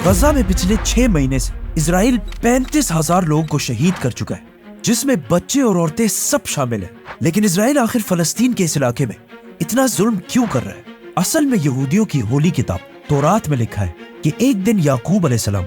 गजा में पिछले 6 महीने से इजराइल 35,000 लोगों को शहीद कर चुका है, जिसमें बच्चे और औरतें सब शामिल हैं। लेकिन इजराइल आखिर फलस्तीन के इस इलाके में इतना जुल्म क्यों कर रहा है? असल में यहूदियों की होली किताब तौरात में लिखा है कि एक दिन याकूब अलैहिस्सलाम,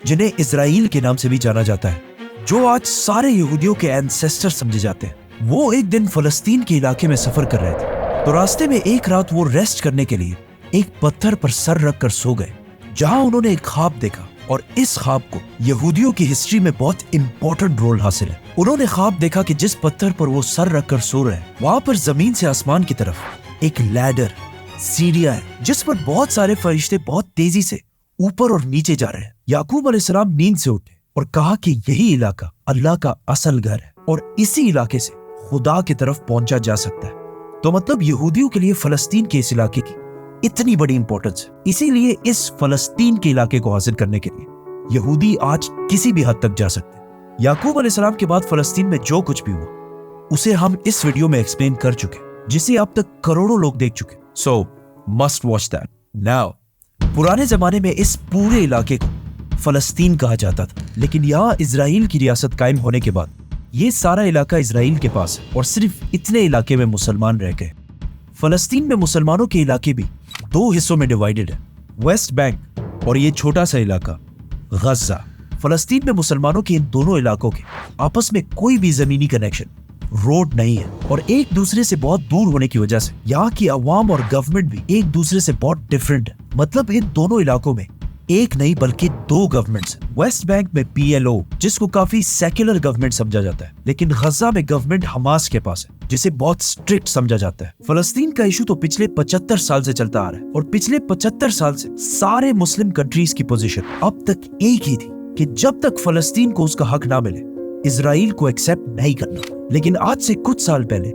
जिन्हें इजराइल के नाम से भी जाना जाता है, जो आज सारे यहूदियों के एंसेस्टर समझे जाते हैं, वो एक दिन फलस्तीन के इलाके में सफर कर रहे थे। तो रास्ते में एक रात वो रेस्ट करने के लिए एक पत्थर पर सर रख कर सो गए, जहां उन्होंने एक ख्वाब देखा। और इस ख्वाब को यहूदियों की हिस्ट्री में बहुत इंपॉर्टेंट रोल हासिल है। उन्होंने ख्वाब देखा कि जिस पत्थर पर वो सर रख कर सो रहे हैं, वहां पर जमीन से आसमान की तरफ एक लैडर, सीढ़ियां है, जिस पर बहुत सारे फरिश्ते बहुत तेजी से ऊपर और नीचे जा रहे हैं। याकूब अलैहिस्सलाम नींद से उठे और कहा कि यही इलाका अल्लाह का असल घर है और इसी इलाके से खुदा की तरफ पहुंचा जा सकता है। तो मतलब यहूदियों के लिए फलस्तीन के इस इलाके की इतनी बड़ी इंपॉर्टेंस है। इसीलिए इस फलस्तीन के इलाके को हासिल करने के लिए यहूदी आज किसी भी हद तक जा सकते हैं। याकूब अलैहिस्सलाम के बाद फलस्तीन में जो कुछ भी हुआ, उसे हम इस वीडियो में एक्सप्लेन कर चुके, जिसे अब तक करोड़ों लोग देख चुके। सो मस्ट वॉच दैट नाउ। पुराने जमाने में इस पूरे इलाके को फलस्तीन कहा जाता था, लेकिन यहाँ इजराइल की रियासत कायम होने के बाद ये सारा इलाका इजराइल के पास है और सिर्फ इतने इलाके में मुसलमान रह गए। फलस्तीन में मुसलमानों के इलाके भी 2 हिस्सों में डिवाइडेड है, वेस्ट बैंक और ये छोटा सा इलाका गजा। फलस्तीन में मुसलमानों के इन दोनों इलाकों के आपस में कोई भी जमीनी कनेक्शन, रोड नहीं है और एक दूसरे से बहुत दूर होने की वजह से यहाँ की अवाम और गवर्नमेंट भी एक दूसरे से बहुत डिफरेंट है। मतलब इन दोनों इलाकों में एक नहीं बल्कि 2 गवर्नमेंट्स। वेस्ट बैंक में PLO, जिसको काफी सेक्युलर गवर्नमेंट समझा जाता है, लेकिन गजा में गवर्नमेंट हमास के पास है, जिसे बहुत स्ट्रिक्ट समझा जाता है। फलस्तीन का इशू तो पिछले 75 साल से चलता आ रहा है और पिछले 75 साल से सारे मुस्लिम कंट्रीज की पोजीशन अब तक एक ही थी कि जब तक फलस्तीन को उसका हक ना मिले, इजराइल को एक्सेप्ट नहीं करना। लेकिन आज से कुछ साल पहले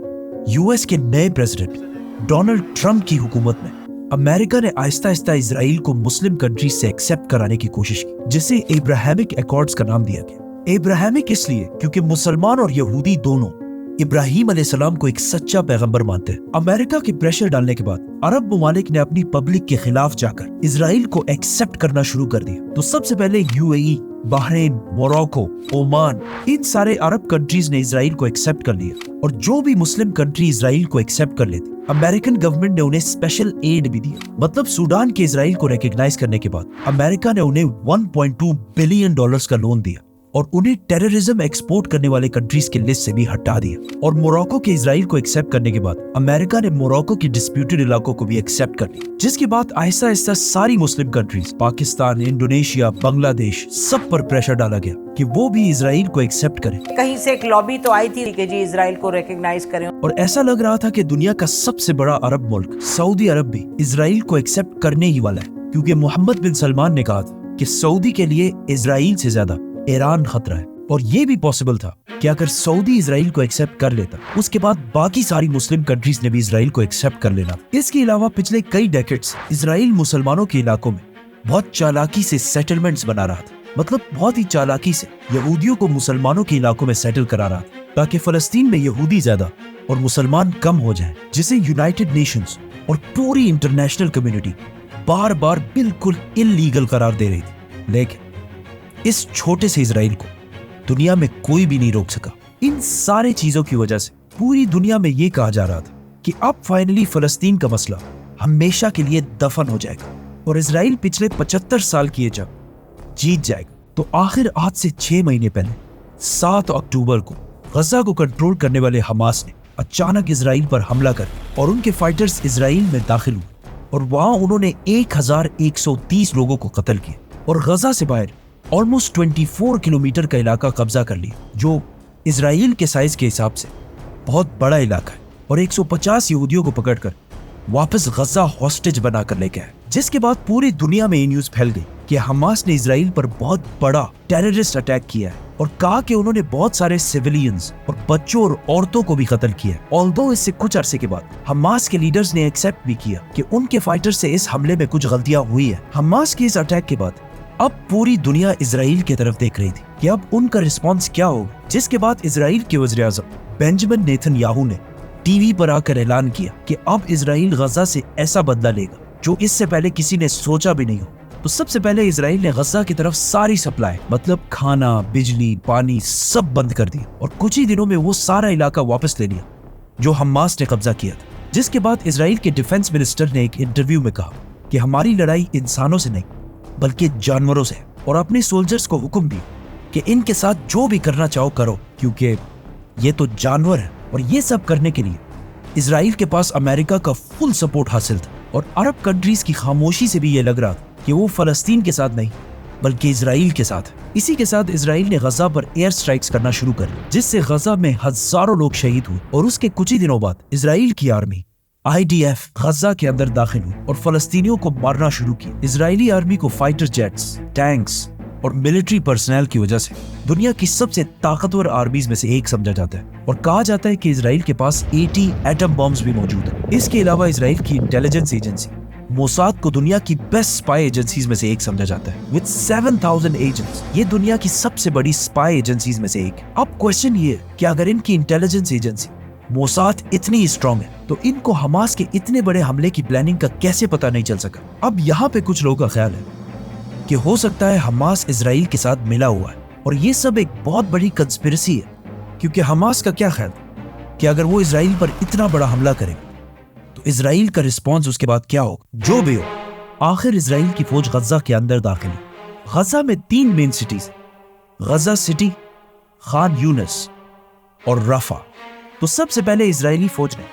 US के नए प्रेसिडेंट डोनाल्ड ट्रंप की हुकूमत में अमेरिका ने आहिस्ता आहिस्ता इजराइल को मुस्लिम कंट्रीज से एक्सेप्ट कराने की कोशिश की, जिसे एब्राहमिक एकॉर्ड्स का नाम दिया गया। एब्राहमिक इसलिए क्योंकि मुसलमान और यहूदी दोनों इब्राहिम अलैहिस्सलाम को एक सच्चा पैगंबर मानते हैं। अमेरिका के प्रेशर डालने के बाद अरब ममालिक ने अपनी पब्लिक के खिलाफ जाकर इजराइल को एक्सेप्ट करना शुरू कर दिया। तो सबसे पहले UAE, बहरीन, मोरक्को, ओमान, इन सारे अरब कंट्रीज ने इजराइल को एक्सेप्ट कर लिया। और जो भी मुस्लिम कंट्री इजराइल को एक्सेप्ट कर लेती, अमेरिकन गवर्नमेंट ने उन्हें स्पेशल एड भी दिया। मतलब सूडान के इजराइल को रिकॉग्नाइज करने के बाद अमेरिका ने उन्हें $1.2 बिलियन का लोन दिया और उन्हें टेररिज्म एक्सपोर्ट करने वाले कंट्रीज के लिस्ट से भी हटा दिया। और मोरक्को के इजराइल को एक्सेप्ट करने के बाद अमेरिका ने मोरक्को की डिस्प्यूटेड इलाकों को भी एक्सेप्ट कर लिया, जिसके बाद आहिस्ता आहिस्ता सारी Muslim countries, Pakistan, Indonesia, Bangladesh, सब पर प्रेशर डाला गया कि वो भी इजराइल को एक्सेप्ट करें। कहीं से एक लॉबी तो आई थी कि जी इजराइल को रिकॉग्नाइज करें। और ऐसा लग रहा था कि दुनिया का सबसे बड़ा अरब मुल्क सऊदी अरब भी इजराइल को एक्सेप्ट करने ही वाला है, क्योंकि मोहम्मद बिन सलमान ने कहा था कि सऊदी के लिए इजराइल से ज्यादा ईरान खतरा है। और ये भी पॉसिबल था कि अगर सऊदी इजराइल को एक्सेप्ट कर लेता, उसके बाद बाकी सारी मुस्लिम कंट्रीज ने भी इजराइल को एक्सेप्ट कर लेना। इसके अलावा पिछले कई डेकेड्स इजराइल मुसलमानों के इलाकों में बहुत चालाकी से सेटलमेंट्स बना रहा था। मतलब बहुत ही चालाकी से यहूदियों को मुसलमानों के इलाकों में सेटल करा रहा था, ताकि फलस्तीन में यहूदी ज्यादा और मुसलमान कम हो जाएं, जिसे यूनाइटेड नेशंस और पूरी इंटरनेशनल कम्युनिटी बार बार बिल्कुल इल्लीगल करार दे रही थी। लेकिन इस छोटे से इजराइल को दुनिया में कोई भी नहीं रोक सका। इन सारे चीजों की वजह से पूरी दुनिया में ये कहा जा रहा था कि अब फाइनली फलस्तीन का मसला हमेशा के लिए दफन हो जाएगा और इजराइल पिछले 75 साल की जंग जीत जाएगा। तो आखिर आज से 6 महीने पहले 7 अक्टूबर को गजा को कंट्रोल करने वाले हमास ने अचानक इजराइल पर हमला कर और उनके फाइटर्स इजराइल में दाखिल हुए और वहां उन्होंने 1130 लोगों को कत्ल किया और गजा से बाहर ऑलमोस्ट 24 किलोमीटर का इलाका कब्जा कर लिया, जो इजराइल के साइज के हिसाब से बहुत बड़ा इलाका है। और 150 यहूदियों को पकड़कर वापस गजा हॉस्टेज बनाकर लेके आए, जिसके बाद पूरी दुनिया में ये न्यूज फैल गई कि हमास ने इजराइल पर बहुत बड़ा टेररिस्ट अटैक किया है और कहा कि उन्होंने बहुत सारे सिविलियंस और बच्चों और औरतों को भी कत्ल किया है। ऑल्दो इससे कुछ अरसे के बाद हमास के लीडर्स ने एक्सेप्ट भी किया कि उनके फाइटर से इस हमले में कुछ गलतियां हुई है। हमास के इस अटैक के बाद अब पूरी दुनिया इजराइल की तरफ देख रही थी कि अब उनका रिस्पांस क्या होगा, जिसके बाद इजराइल के वज़ीर आज़म बेंजामिन नेतन्याहू ने टीवी पर आकर ऐलान किया कि अब इजराइल गजा से ऐसा बदला लेगा जो इससे पहले किसी ने सोचा भी नहीं हो। تو سب سے پہلے اسرائیل نے غزہ کی طرف ساری سپلائی مطلب کھانا، بجلی، پانی سب بند کر دیا اور کچھ ہی دنوں میں وہ سارا علاقہ واپس لے لیا جو حماس نے قبضہ کیا تھا، جس کے بعد اسرائیل کے ڈیفنس منسٹر نے ایک انٹرویو میں کہا کہ ہماری لڑائی انسانوں سے نہیں بلکہ جانوروں سے، اور اپنے سولجرز کو حکم دی کہ ان کے ساتھ جو بھی کرنا چاہو کرو کیونکہ یہ تو جانور ہے۔ اور یہ سب کرنے کے لیے اسرائیل کے پاس امریکہ کا فل سپورٹ حاصل تھا، اور عرب کنٹریز کی خاموشی سے بھی یہ لگ رہا تھا کہ وہ فلسطین کے ساتھ نہیں بلکہ اسرائیل کے ساتھ۔ اسی کے ساتھ اسرائیل نے غزہ پر ایئر سٹرائکس کرنا شروع کر دی، جس سے غزہ میں ہزاروں لوگ شہید ہوئے، اور اس کے کچھ ہی دنوں بعد اسرائیل کی آرمی IDF غزہ کے اندر داخل ہوئی اور فلسطینیوں کو مارنا شروع کی۔ اسرائیلی آرمی کو فائٹر جیٹس، ٹینکس اور ملٹری پرسنل کی وجہ سے دنیا کی سب سے طاقتور آرمیز میں سے ایک سمجھا جاتا ہے، اور کہا جاتا ہے کہ اسرائیل کے پاس 80 ایٹم بمز بھی موجود ہیں۔ اس کے علاوہ اسرائیل کی انٹیلیجنس ایجنسی موساد کو دنیا کی بیسٹ سپائی ایجنسیز میں سے ایک سمجھا جاتا ہے with 7000 ایجنٹس۔ یہ دنیا کی سب سے بڑی سپائی ایجنسیز میں سے ایک ہے۔ اب کوشچن یہ ہے کہ اگر ان کی انٹیلیجنس ایجنسی موساد اتنی اسٹرانگ ہے تو ان کو حماس کے اتنے بڑے حملے کی پلاننگ کا کیسے پتہ نہیں چل سکا؟ اب یہاں پہ کچھ لوگوں کا خیال ہے کہ ہو سکتا ہے حماس اسرائیل کے ساتھ ملا ہوا ہے، اور یہ سب ایک بہت بڑی کنسپیرسی ہے، کیونکہ حماس کا کیا خیال تھا کہ اگر وہ اسرائیل پر اتنا بڑا حملہ کرے تو اسرائیل کا رسپانس اس کے بعد کیا ہوگا؟ جو بھی ہو، آخر اسرائیل کی فوج غزہ کے اندر داخل ہوئی۔ غزہ میں 3 مین سٹیز، غزہ سٹی، خان یونس اور رفح۔ تو سب سے پہلے اسرائیلی فوج نے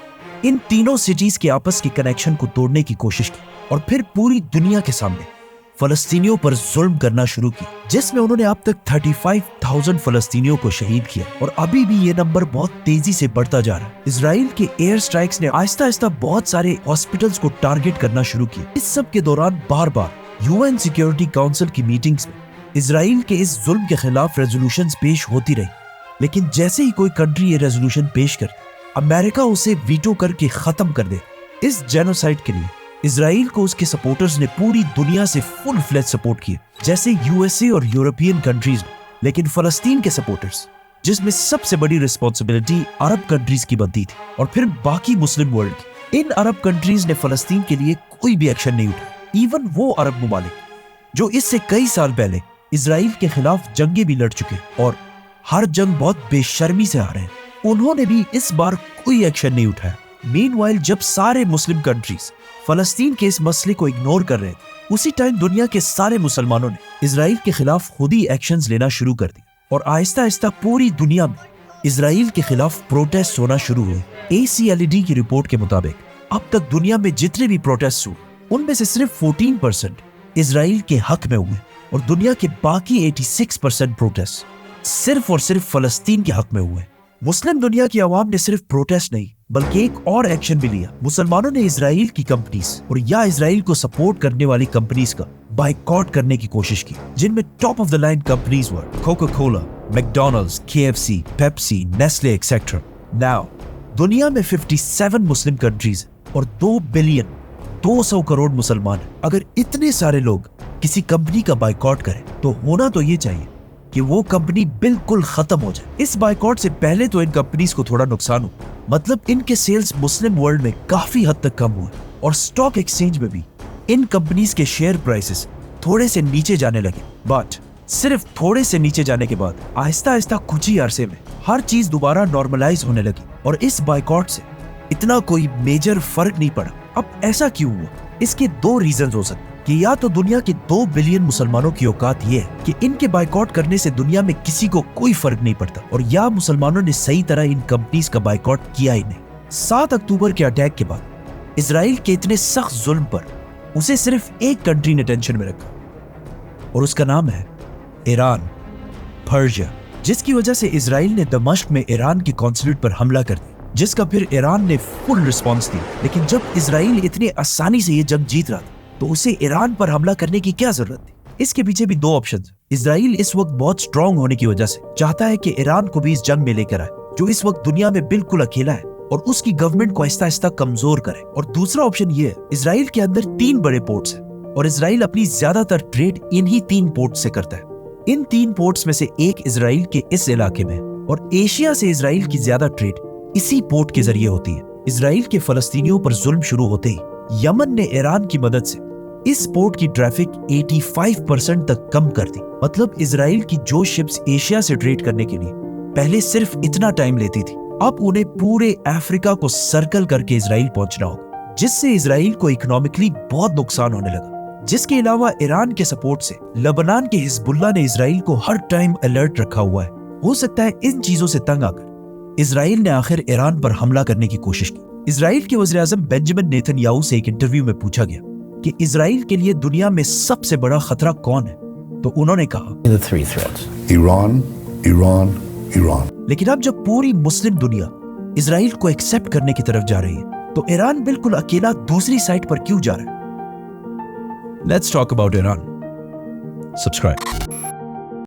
ان تینوں سٹیز کے آپس کے کنیکشن کو توڑنے کی کوشش کی، اور پھر پوری دنیا کے سامنے فلسطینیوں پر ظلم کرنا شروع کی، جس میں انہوں نے اب تک 35,000 فلسطینیوں کو شہید کیا، اور ابھی بھی یہ نمبر بہت تیزی سے بڑھتا جا رہا ہے۔ اسرائیل کے ایئر سٹرائکس نے آہستہ آہستہ بہت سارے ہاسپٹلز کو ٹارگٹ کرنا شروع کیا۔ اس سب کے دوران بار بار UN سیکیورٹی کاؤنسل کی میٹنگز میں اسرائیل کے اس ظلم کے خلاف ریزولوشنز پیش ہوتی رہی، لیکن جیسے ہی کوئی کنٹری یہ ریزولوشن پیش کرے، امریکہ اسے ویٹو کر کے ختم کر دے۔ اس جینوسائیڈ کے لیے اسرائیل کو اس کے سپورٹرز نے پوری دنیا سے فل فلیج سپورٹ کیا، جیسے USA اور یورپین کنٹریز میں، لیکن فلسطین کے سپورٹرز، جس میں سب سے بڑی رسپانسبلٹی عرب کنٹریز کی بنتی تھی اور پھر باقی مسلم ورلڈ کی، ان عرب کنٹریز نے فلسطین کے لیے کوئی بھی ایکشن نہیں اٹھایا۔ ایون وہ عرب ممالک جو اس سے کئی سال پہلے اسرائیل کے خلاف جنگیں بھی لڑ چکے اور ہر جنگ بہت بے شرمی سے ہارے ہیں، انہوں نے بھی اس بار کوئی ایکشن نہیں اٹھایا۔ مین وائل جب سارے مسلم کنٹریز فلسطین کے اس مسئلے کو اگنور کر رہے تھے، اسی ٹائم دنیا کے سارے مسلمانوں نے اسرائیل کے خلاف خود ہی ایکشنز لینا شروع کر دی، اور آہستہ آہستہ پوری دنیا میں اسرائیل کے خلاف پروٹیسٹ ہونا شروع ہوئے۔ ACLED کی رپورٹ کے مطابق اب تک دنیا میں جتنے بھی پروٹیسٹ ہوئے ان میں سے صرف 14% اسرائیل کے حق میں ہوئے، اور دنیا کے باقی 86% پروٹیسٹ صرف اور صرف فلسطین کے حق میں ہوئے۔ مسلم دنیا کی عوام نے صرف پروٹیسٹ نہیں بلکہ ایک اور ایکشن بھی لیا۔ مسلمانوں نے اسرائیل کی کمپنیز اور یا اسرائیل کو سپورٹ کرنے والی کمپنیز کا بائیکاٹ کرنے کی کوشش کی، جن میں top of the line companies were Coca Cola, McDonald's, KFC، Pepsi, Nestle etcetera. Now دنیا میں 57 مسلم کنٹریز اور 2 بلین 200 کروڑ مسلمان ہیں۔ اگر اتنے سارے لوگ کسی کمپنی کا بائیکاٹ کریں تو ہونا تو یہ چاہیے کہ وہ کمپنی بالکل ختم ہو جائے۔ اس بائیکاٹ سے پہلے تو ان کمپنیز کو تھوڑا نقصان ہو، مطلب ان کے سیلز مسلم ورلڈ میں کافی حد تک کم ہوئے، اور سٹاک ایکسچینج میں بھی ان کمپنیز کے شیئر پرائسز تھوڑے سے نیچے جانے لگے۔ بٹ صرف تھوڑے سے نیچے جانے کے بعد آہستہ آہستہ کچھ ہی عرصے میں ہر چیز دوبارہ نارملائز ہونے لگی، اور اس بائیکاٹ سے اتنا کوئی میجر فرق نہیں پڑا۔ اب ایسا کیوں ہوا؟ اس کے 2 ریزنز ہو سکتے ہیں کہ یا تو دنیا کے 2 بلین مسلمانوں کی اوقات یہ ہے کہ ان کے بائیکاٹ کرنے سے دنیا میں کسی کو کوئی فرق نہیں پڑتا، اور یا مسلمانوں نے صحیح طرح ان کمپنیز کا بائیکاٹ کیا ہی نہیں۔ 7 اکتوبر کے اٹیک کے بعد اسرائیل کے اتنے سخت ظلم پر اسے صرف ایک کنٹری نے ٹینشن میں رکھا، اور اس کا نام ہے ایران، پرشیا، جس کی وجہ سے اسرائیل نے دمشق میں ایران کے قونصلیٹ پر حملہ کر دیا، جس کا پھر ایران نے فل رسپانس دیا۔ لیکن جب اسرائیل اتنے آسانی سے یہ جنگ جیت رہا تھا تو اسے ایران پر حملہ کرنے کی کیا ضرورت تھی؟ اس کے پیچھے بھی 2 آپشنز۔ اسرائیل اس وقت بہت سٹرونگ ہونے کی وجہ سے چاہتا ہے کہ ایران کو بھی اس جنگ میں لے کر آئے، جو اس وقت دنیا میں بالکل اکیلا ہے، اور اس کی گورنمنٹ کو آہستہ آہستہ کمزور کرے۔ اور دوسرا آپشن یہ ہے، اسرائیل کے اندر 3 بڑے پورٹس ہیں، اور اسرائیل اپنی زیادہ تر ٹریڈ انہی 3 پورٹس سے کرتا ہے۔ ان 3 پورٹس میں سے ایک اسرائیل کے اس علاقے میں، اور ایشیا سے اسرائیل کی زیادہ ٹریڈ اسی پورٹ کے ذریعے ہوتی ہے۔ اسرائیل کے فلسطینیوں پر ظلم شروع ہوتے ہی یمن نے ایران کی مدد سے इस पोर्ट की ट्रैफिक 85% तक कम कर दी। मतलब इजराइल की जो शिप्स एशिया से ट्रेड करने के लिए पहले सिर्फ इतना टाइम लेती थी, अब उन्हें पूरे अफ्रीका को सर्कल करके इजराइल पहुंचना होगा, जिससे इजराइल को इकोनॉमिकली बहुत नुकसान होने लगा। जिसके अलावा ईरान के सपोर्ट से लबनान के हिजबुल्लाह ने इजराइल को हर टाइम अलर्ट रखा हुआ है। हो सकता है इन चीजों से तंग आकर इजराइल ने आखिर ईरान पर हमला करने की कोशिश की। इजराइल के वज़ीर आज़म बेंजामिन नेतन्याहू से एक इंटरव्यू में पूछा गया कि इजराइल के लिए दुनिया में सबसे बड़ा खतरा कौन है, तो उन्होंने कहा The three threats. Iran, Iran, Iran. लेकिन अब जब पूरी मुस्लिम दुनिया इजराइल को एक्सेप्ट करने की तरफ जा रही है, तो ईरान बिल्कुल अकेला दूसरी साइड पर क्यों जा रहा है? Let's talk about Iran. Subscribe.